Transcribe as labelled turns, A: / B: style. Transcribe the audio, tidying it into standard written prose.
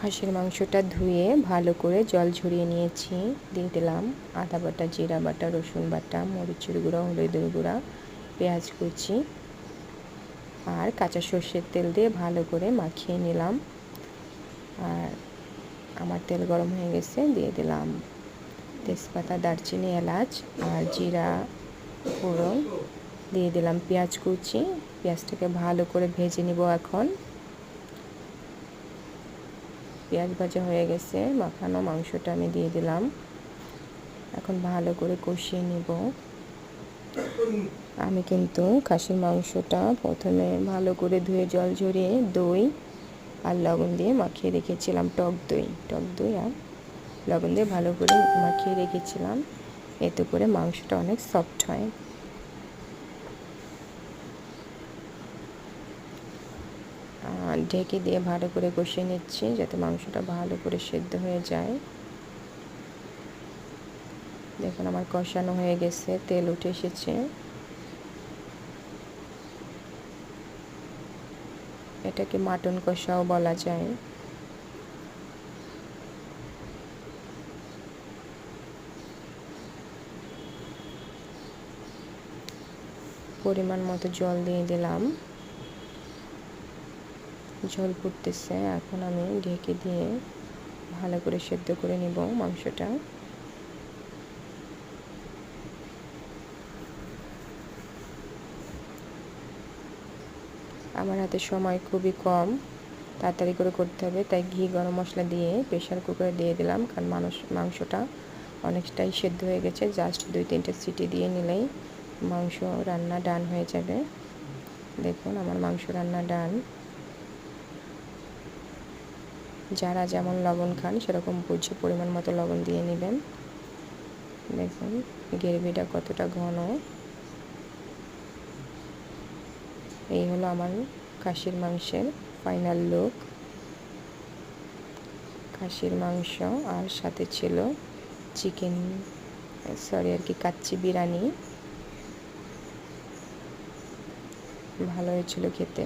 A: খাসির মাংসটা ধুয়ে ভালো করে জল ঝরিয়ে নিয়েছি। দিয়ে দিলাম আদা বাটা, জিরা বাটা, রসুন বাটা, মরিচের গুঁড়া, হলুদের গুঁড়া, পেঁয়াজ কুচি আর কাঁচা সর্ষের তেল দিয়ে ভালো করে মাখিয়ে নিলাম। আর আমার তেল গরম হয়ে গেছে, দিয়ে দিলাম তেজপাতা, দারচিনি, এলাচ আর জিরা ফোড়ন, দিয়ে দিলাম পেঁয়াজ কুচি। পেঁয়াজটাকে ভালো করে ভেজে নিব। এখন পেঁয়াজ ভাজা হয়ে গেছে, মাখানো মাংসটা আমি দিয়ে দিলাম। এখন ভালো করে কষিয়ে নিব। আমি কিন্তু খাসির মাংসটা প্রথমে ভালো করে ধুয়ে জল ঝরিয়ে দই আর লবণ দিয়ে মাখিয়ে রেখেছিলাম। টক দই আর লবণ দিয়ে ভালো করে মাখিয়ে রেখেছিলাম, এতে করে মাংসটা অনেক সফট হয়। ঢেকে দিয়ে ভালো করে কষিয়ে নিচ্ছি যাতে মাংসটা ভালো করে সেদ্ধ হয়ে যায়। দেখুন আমার কষানো হয়ে গেছে, তেল উঠে এসেছে। এটাকে মাটন কষাও বলা যায়। পরিমাণ মতো জল দিয়ে দিলাম। ঝোল ফুটতেছে, এখন আমি ঢেকে দিয়ে ভালো করে সেদ্ধ করে নিব মাংসটা। আমার হাতে সময় খুবই কম, তাড়াতাড়ি করে করতে হবে, তাই ঘি গরম মশলা দিয়ে প্রেশার কুকারে দিয়ে দিলাম। কারণ মাংসটা অনেকটাই সেদ্ধ হয়ে গেছে, জাস্ট 2-3টে সিটি দিয়ে নিলেই মাংস রান্না ডান হয়ে যাবে। দেখুন আমার মাংস রান্না ডান। যারা যেমন লবণ খান সেরকম বুঝে পরিমাণ মতো লবণ দিয়ে নেবেন। দেখুন গ্রেভিটা কতটা ঘন। এই হলো আমার খাসির মাংসের ফাইনাল লুক। খাসির মাংস আর সাথে ছিল চিকেন কাচ্চি বিরিয়ানি। ভালো হয়েছিল খেতে।